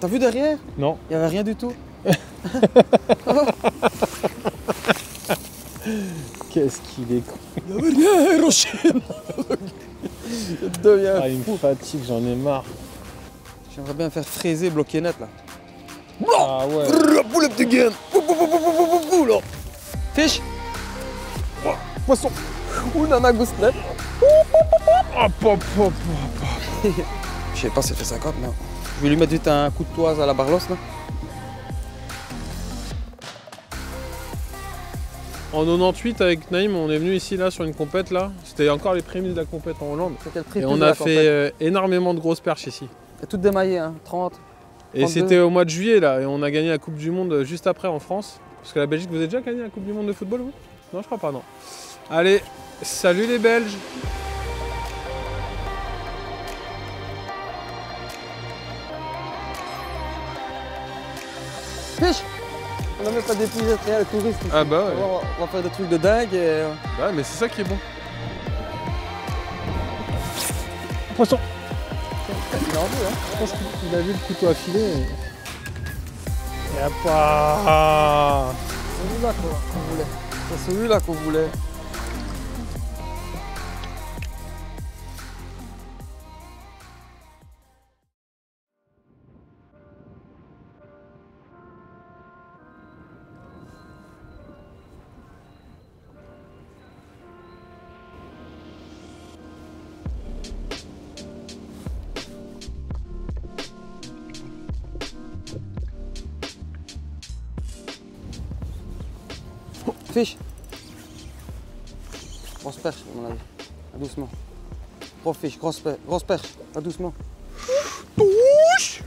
T'as vu derrière? Non. Il n'y avait rien du tout. Qu'est-ce qu'il est con. Il n'y avait rien, Hiroshima. Ah, il me fatigue, j'en ai marre. J'aimerais bien faire fraiser, bloquer net là. Ah ouais. Poulet petit gain. Fiche. Poisson. Ou nana goustelette. Hop, hop, hop, hop. Je sais pas si ça fait 50, mais je vais lui mettre vite un coup de toise à la barlosse là. En 98 avec Naïm, on est venu ici là sur une compète là. C'était encore les prémices de la compète en Hollande. Et on a fait énormément de grosses perches ici. Et toutes démaillées, hein, 30. Et c'était au mois de juillet là, et on a gagné la Coupe du Monde juste après en France. Parce que la Belgique, vous avez déjà gagné la Coupe du Monde de football vous? Non, je crois pas, non. Allez, salut les Belges! Fiche. On n'a même pas d'épuisé le touriste ici. Ah bah ouais. On va faire des trucs de dingue et... Bah mais c'est ça qui est bon. Poisson! Il a envie, hein. Je pense qu'il a vu le couteau affilé. Il n'y a pas... C'est celui-là qu'on voulait. C'est celui-là qu'on voulait. Fiche. Grosse perche, à mon avis. Doucement. Gros fiche, grosse perche. Doucement. Touche.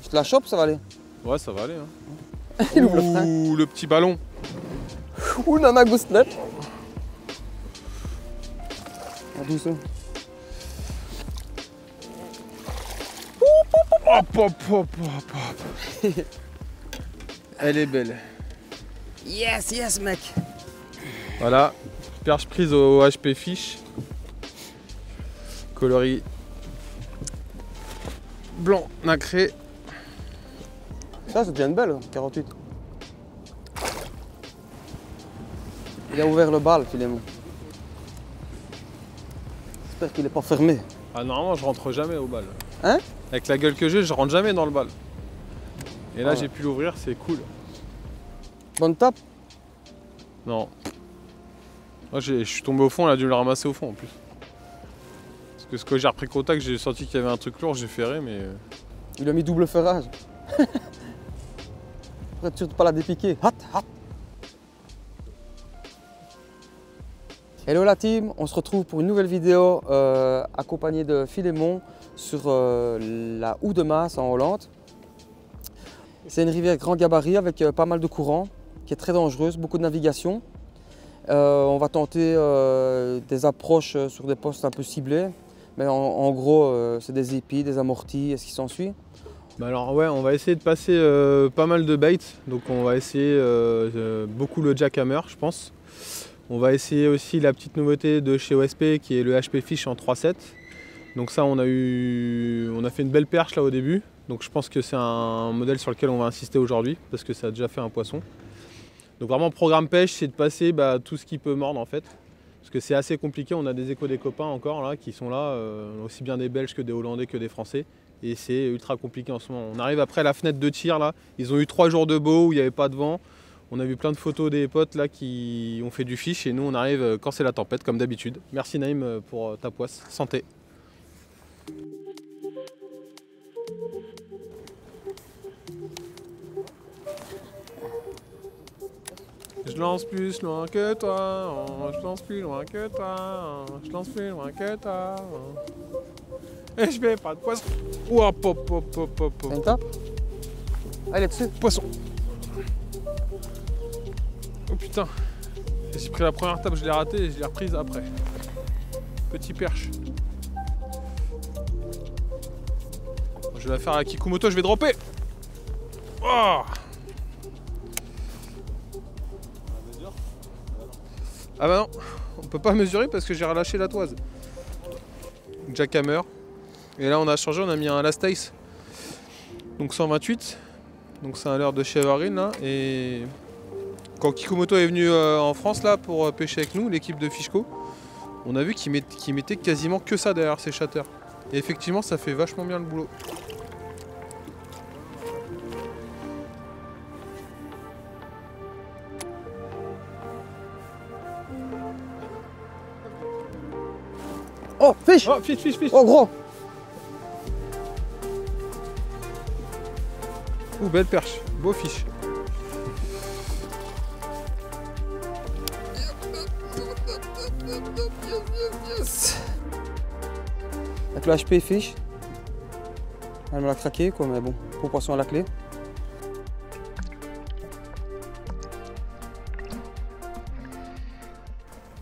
Je te la chope, ça va aller. Ouais, ça va aller. Hein. Il ouvre le frein. Ouh, le petit ballon. Ouh, nana goustelette. Doucement. Hop, hop, hop, hop, hop. Elle est belle. Yes, yes, mec. Voilà, perche prise au HP Fish. Coloris blanc nacré. Ça, c'est déjà une belle, 48. Il a ouvert le bal, Philémon. J'espère qu'il n'est pas fermé. Ah, normalement, je rentre jamais au bal. Hein? Avec la gueule que j'ai, je rentre jamais dans le bal. Et là, Ah ouais. j'ai pu l'ouvrir, c'est cool. Bonne tape? Non. Moi, je suis tombé au fond, elle a dû le ramasser au fond en plus. Parce que ce que j'ai repris contact, j'ai senti qu'il y avait un truc lourd, j'ai ferré, mais... Il a mis double ferrage. Pour être sûr de ne pas la dépiquer. Hâte, hâte. Hello la team, on se retrouve pour une nouvelle vidéo accompagnée de Philémon sur la Houe de Maas en Hollande. C'est une rivière grand gabarit avec pas mal de courant, qui est très dangereuse, beaucoup de navigation. On va tenter des approches sur des postes un peu ciblés, mais en gros c'est des épis, des amortis et ce qui s'ensuit. Bah alors ouais, on va essayer de passer pas mal de baits, donc on va essayer beaucoup le jackhammer je pense. On va essayer aussi la petite nouveauté de chez OSP qui est le HP Fish en 3/7. Donc ça on a fait une belle perche là au début, donc je pense que c'est un modèle sur lequel on va insister aujourd'hui parce que ça a déjà fait un poisson. Donc vraiment programme pêche, c'est de passer tout ce qui peut mordre en fait. Parce que c'est assez compliqué, on a des échos des copains encore là qui sont là, aussi bien des Belges que des Hollandais que des Français. Et c'est ultra compliqué en ce moment. On arrive après la fenêtre de tir là, ils ont eu 3 jours de beau où il n'y avait pas de vent. On a vu plein de photos des potes là qui ont fait du fish et nous on arrive quand c'est la tempête comme d'habitude. Merci Naïm pour ta poisse, santé. Je lance plus loin que toi, je lance plus loin que toi, je lance plus loin que toi. Et je fais pas de poisson. Ouah, pop, pop, pop, pop, pop. Une tape? Ah, il est dessus. Poisson. Oh putain. J'ai pris la première tape, je l'ai ratée et je l'ai reprise après. Petit perche. Je vais la faire à Kikumoto, je vais dropper. Oh. Ah bah non, on peut pas mesurer parce que j'ai relâché la toise. Jackhammer. Et là on a changé, on a mis un Last Ace. Donc 128. Donc c'est à l'heure de chez Evergreen là. Et quand Kikomoto est venu en France là pour pêcher avec nous, l'équipe de Fishco, on a vu qu'il mettait quasiment que ça derrière ses chatters. Et effectivement ça fait vachement bien le boulot. Oh, fiche! Oh, fiche! Oh, gros! Ouh, belle perche, beau fiche. Yes. Avec le HP fiche. Elle me l'a craqué quoi, mais bon, proportion à la clé.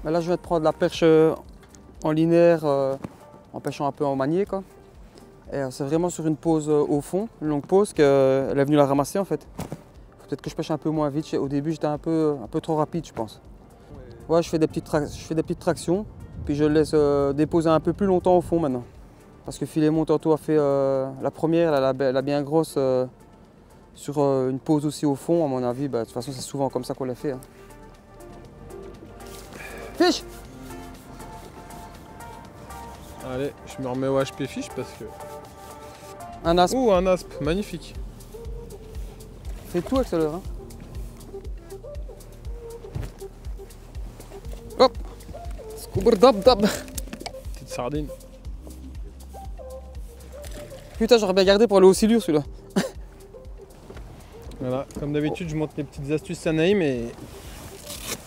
Mais là je vais te prendre la perche en linéaire, en pêchant un peu en manier quoi. Et c'est vraiment sur une pause au fond, une longue pause, qu'elle est venue la ramasser en fait. Peut-être que je pêche un peu moins vite. Au début j'étais un peu trop rapide je pense. Ouais, je fais des petites tractions, puis je le laisse déposer un peu plus longtemps au fond maintenant. Parce que Philémon tantôt a fait la première, la bien grosse, sur une pause aussi au fond. À mon avis, de toute façon c'est souvent comme ça qu'on l'a fait. Hein. Fiche! Allez, je me remets au HP fiche parce que... Un aspe. Ouh, un aspe, magnifique. Fais tout avec celle-là. Hein. Hop! Scoober dab dab. Petite sardine. Putain, j'aurais bien gardé pour aller au silure celui-là. Voilà, comme d'habitude, je montre les petites astuces à Naïm et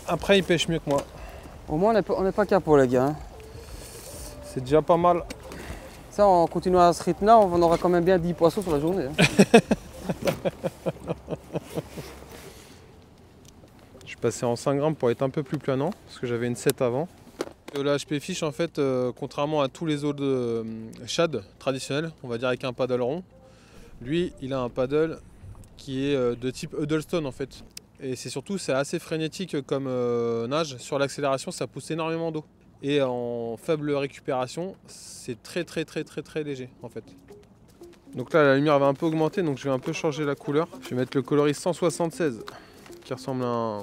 après il pêche mieux que moi. Au moins on n'est pas capot les gars. Hein. C'est déjà pas mal. Ça, en continuant à ce rythme-là, on aura quand même bien 10 poissons sur la journée. Hein. Je suis passé en 5 grammes pour être un peu plus planant, parce que j'avais une 7 avant. Le HP Fish, en fait, contrairement à tous les autres shad traditionnels, on va dire avec un paddle rond, lui, il a un paddle qui est de type Huddlestone en fait. Et c'est surtout, c'est assez frénétique comme nage. Sur l'accélération, ça pousse énormément d'eau. Et en faible récupération, c'est très léger en fait. Donc là, la lumière va un peu augmenter, donc je vais un peu changer la couleur. Je vais mettre le coloris 176, qui ressemble à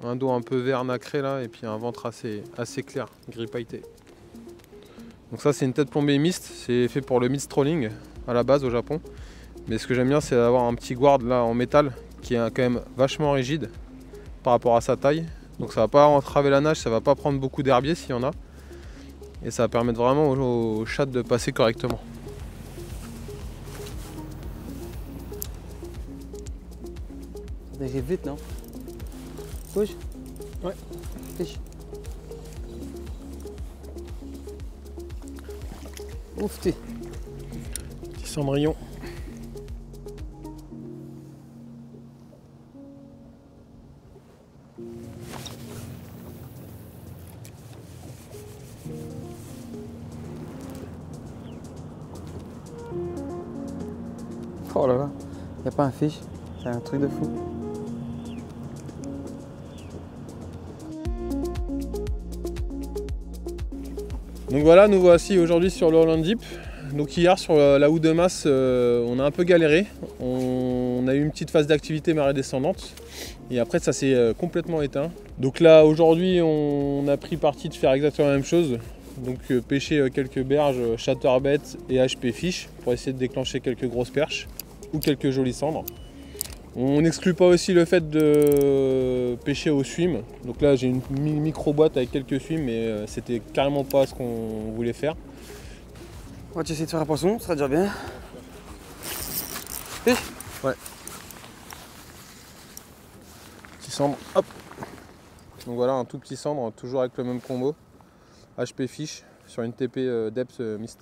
un dos un peu vert nacré là, et puis un ventre assez clair, gris pailleté. Donc ça, c'est une tête plombée mist, c'est fait pour le mist trolling à la base au Japon. Mais ce que j'aime bien, c'est d'avoir un petit guard là en métal qui est quand même vachement rigide par rapport à sa taille. Donc ça va pas entraver la nage, ça va pas prendre beaucoup d'herbier s'il y en a. Et ça va permettre vraiment au shad de passer correctement. Ça dérive vite, non? Bouge. Ouais. Fiche. Ouf, t'es. Petit cendrillon. Oh là là, y a pas un fiche, c'est un truc de fou. Donc voilà, nous voici aujourd'hui sur le Holland Deep. Donc hier sur la houe de masse, on a un peu galéré. On a eu une petite phase d'activité marée descendante et après ça s'est complètement éteint. Donc là aujourd'hui on a pris parti de faire exactement la même chose. Donc pêcher quelques berges, chatterbait et HP fish pour essayer de déclencher quelques grosses perches ou quelques jolies cendres. On n'exclut pas aussi le fait de pêcher au swim. Donc là j'ai une micro boîte avec quelques swims mais c'était carrément pas ce qu'on voulait faire. On va essayer de faire un poisson, ce sera déjà bien. Fiche? Ouais. Petit cendre, hop. Donc voilà un tout petit cendre, toujours avec le même combo. HP fish sur une TP depth mist.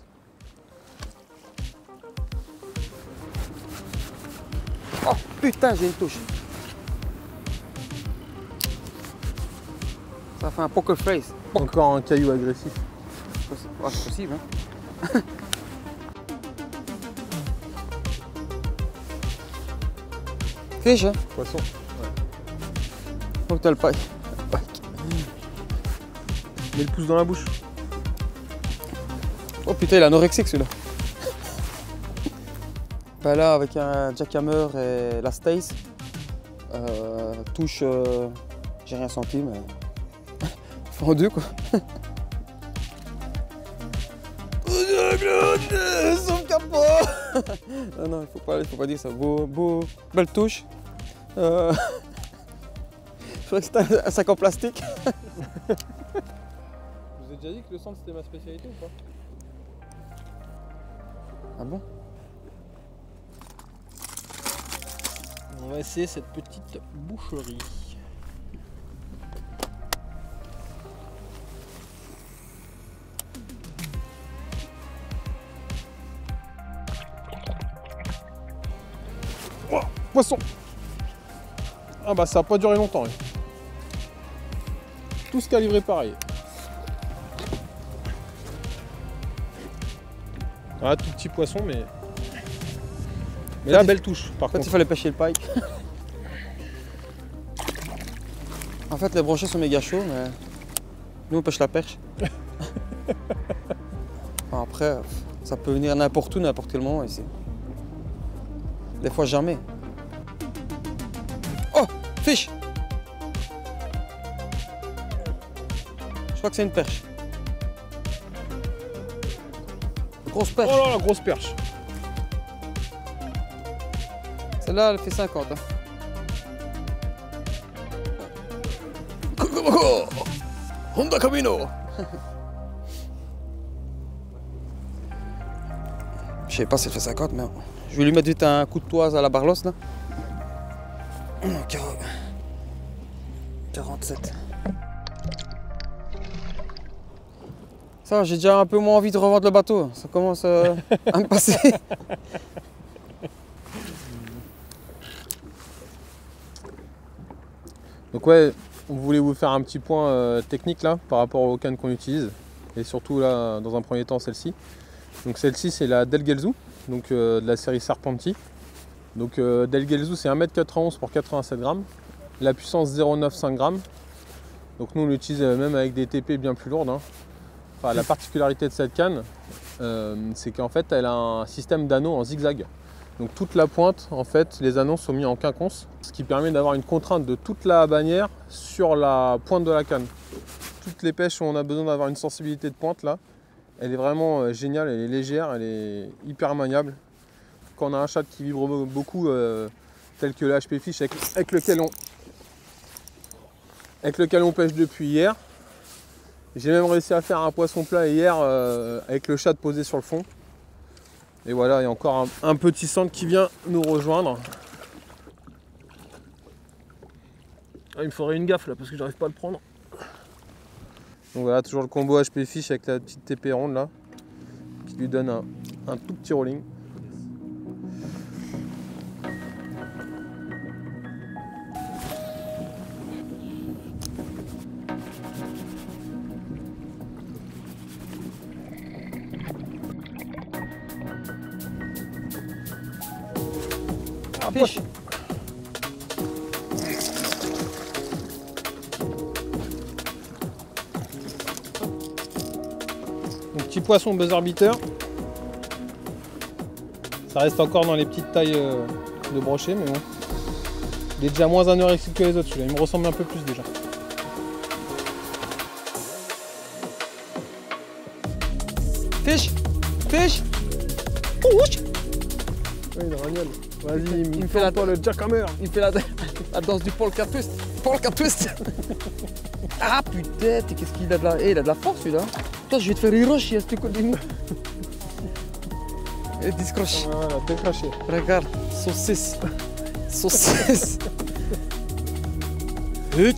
Oh putain, j'ai une touche. Ça fait un poker face. Encore un caillou agressif. Ouais, c'est possible. Hein. Fiche, hein? Poisson. Ouais. Faut que t'as le paille. Mets le pouce dans la bouche. Oh putain, il est anorexique celui-là. Ben là, avec un jackhammer et la Stace, touche, j'ai rien senti, mais fendu quoi. Son capot. Non, non, il faut pas dire ça. Belle touche. Je crois que c'était un sac en plastique. Je vous ai déjà dit que le centre c'était ma spécialité ou pas? Ah bon? On va essayer cette petite boucherie. Oh, poisson! Ah bah ça a pas duré longtemps. Hein. Tout ce calibré pareil. Ah, tout petit poisson, mais là, belle touche par contre. Il fallait pêcher le pike. En fait, les brochets sont méga chauds, mais nous on pêche la perche. Après, ça peut venir n'importe où, n'importe quel moment ici. Des fois, jamais. Oh, fiche! Je crois que c'est une perche. Grosse perche. Oh là là, grosse perche. Celle-là, elle fait 50. Hein. Honda Camino. Je sais pas si elle fait 50, mais je vais lui mettre vite un coup de toise à la barlosse là. 47. Ça va, j'ai déjà un peu moins envie de revendre le bateau. Ça commence à me passer. Donc ouais, on voulait vous faire un petit point technique là par rapport aux cannes qu'on utilise. Et surtout là, dans un premier temps, celle-ci. Donc celle-ci, c'est la Del Gelzou, donc de la série Serpenti. Donc Del Gelzou, c'est 1,91 m pour 87 grammes. La puissance 0,95 g. Donc nous, on l'utilise même avec des TP bien plus lourdes. Hein. Enfin, la particularité de cette canne, c'est qu'en fait, elle a un système d'anneaux en zigzag. Donc toute la pointe, en fait, les anneaux sont mis en quinconce, ce qui permet d'avoir une contrainte de toute la bannière sur la pointe de la canne. Toutes les pêches où on a besoin d'avoir une sensibilité de pointe, là, elle est vraiment géniale, elle est légère, elle est hyper maniable. Quand on a un chat qui vibre beaucoup, tel que le HP Fish avec lequel on pêche depuis hier, j'ai même réussi à faire un poisson plat hier avec le chat posé sur le fond. Et voilà, il y a encore un petit centre qui vient nous rejoindre. Ah, il me faudrait une gaffe là parce que j'arrive pas à le prendre. Donc voilà, toujours le combo HP Fish avec la petite TP ronde là, qui lui donne un tout petit rolling. Fiche. Donc petit poisson buzzer beater. Ça reste encore dans les petites tailles de brochet, mais bon. Il est déjà moins anorexique que les autres, celui-là. Il me ressemble un peu plus déjà. Fiche. Fiche. Oui, il ragnole. Vas-y, il me fait le jackhammer. Il fait la danse du polka twist. Polka twist. Ah putain, qu'est-ce qu'il a de la... il a de la force celui-là. Toi, je vais te faire rirocher, ce truc de nous. Et discroche. Voilà, décroché. Regarde, saucisse. Saucisse. Hut.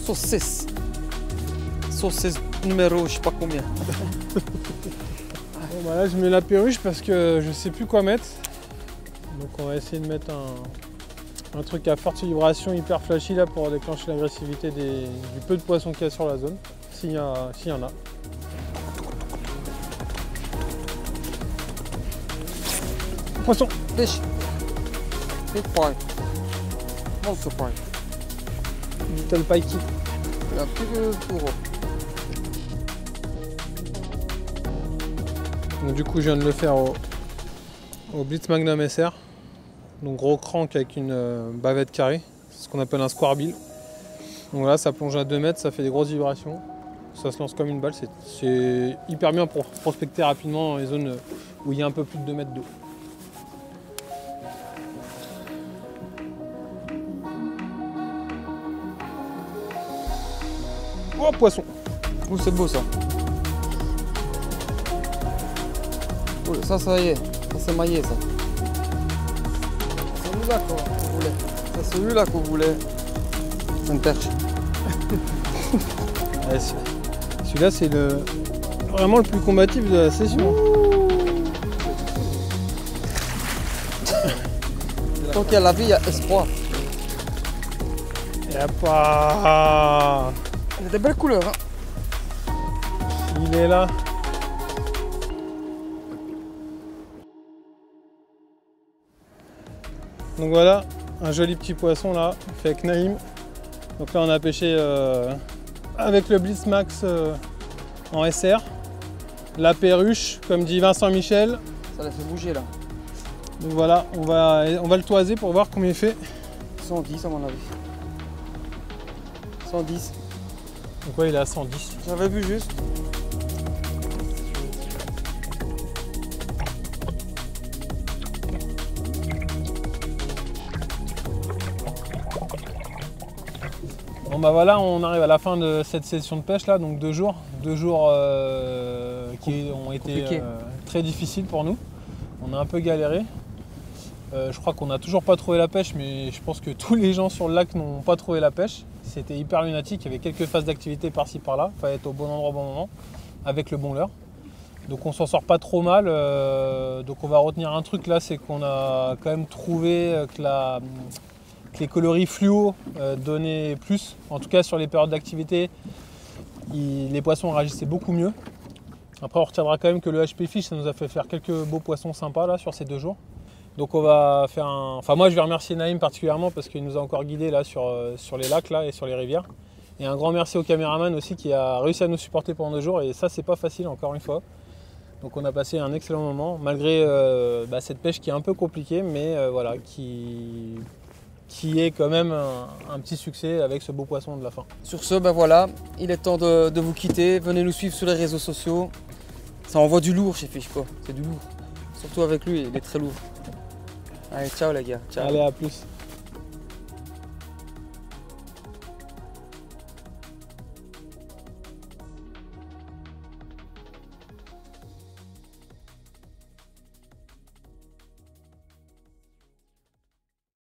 Saucisse. Saucisse numéro, je sais pas combien. Bon, bah là, je mets la perruche parce que je sais plus quoi mettre. Donc on va essayer de mettre un truc à forte vibration hyper flashy là pour déclencher l'agressivité du peu de poissons qu'il y a sur la zone, s'il y en a. Poisson! Fish. Big pike. Monster pike. Little pikey. Un petit peu pour eux. Donc du coup je viens de le faire au Blitz Magnum SR. Donc gros crank avec une bavette carrée, c'est ce qu'on appelle un square bill. Donc là ça plonge à 2 mètres, ça fait des grosses vibrations, ça se lance comme une balle, c'est hyper bien pour prospecter rapidement dans les zones où il y a un peu plus de 2 mètres d'eau. Oh poisson! Oh, c'est beau ça. Oh, ça y est, ça c'est maillé ça. C'est celui-là qu'on voulait. C'est celui-là qu'on voulait. C'est une perche. Ouais, celui-là c'est vraiment le plus combatif de la session. Tant qu'il y a la vie, il y a espoir. Il n'y a pas... Il y a des belles couleurs. Hein. Il est là. Donc voilà, un joli petit poisson là, fait avec Naïm. Donc là on a pêché avec le Blitz Max en SR. La perruche, comme dit Vincent Michel. Ça l'a fait bouger là. Donc voilà, on va le toiser pour voir combien il fait. 110 à mon avis. 110. Donc ouais, il est à 110. J'avais vu juste. Bon bah voilà, on arrive à la fin de cette session de pêche là, donc 2 jours. 2 jours qui ont été très difficiles pour nous. On a un peu galéré. Je crois qu'on n'a toujours pas trouvé la pêche, mais je pense que tous les gens sur le lac n'ont pas trouvé la pêche. C'était hyper lunatique, il y avait quelques phases d'activité par-ci par-là. Il fallait être au bon endroit au bon moment, avec le bon leurre. Donc on s'en sort pas trop mal. Donc on va retenir un truc là, c'est qu'on a quand même trouvé que les coloris fluo donnaient plus. En tout cas sur les périodes d'activité, les poissons réagissaient beaucoup mieux. Après on retiendra quand même que le HP Fish, ça nous a fait faire quelques beaux poissons sympas là sur ces 2 jours. Donc on va faire un... Enfin moi je vais remercier Naïm particulièrement parce qu'il nous a encore guidés là sur les lacs là et sur les rivières. Et un grand merci au caméraman aussi qui a réussi à nous supporter pendant 2 jours et ça c'est pas facile encore une fois. Donc on a passé un excellent moment malgré cette pêche qui est un peu compliquée mais voilà qui est quand même un petit succès avec ce beau poisson de la fin. Sur ce, ben voilà, il est temps de vous quitter. Venez nous suivre sur les réseaux sociaux. Ça envoie du lourd chez Fishpo, c'est du lourd. Surtout avec lui, il est très lourd. Allez, ciao les gars. Ciao. Allez, à plus.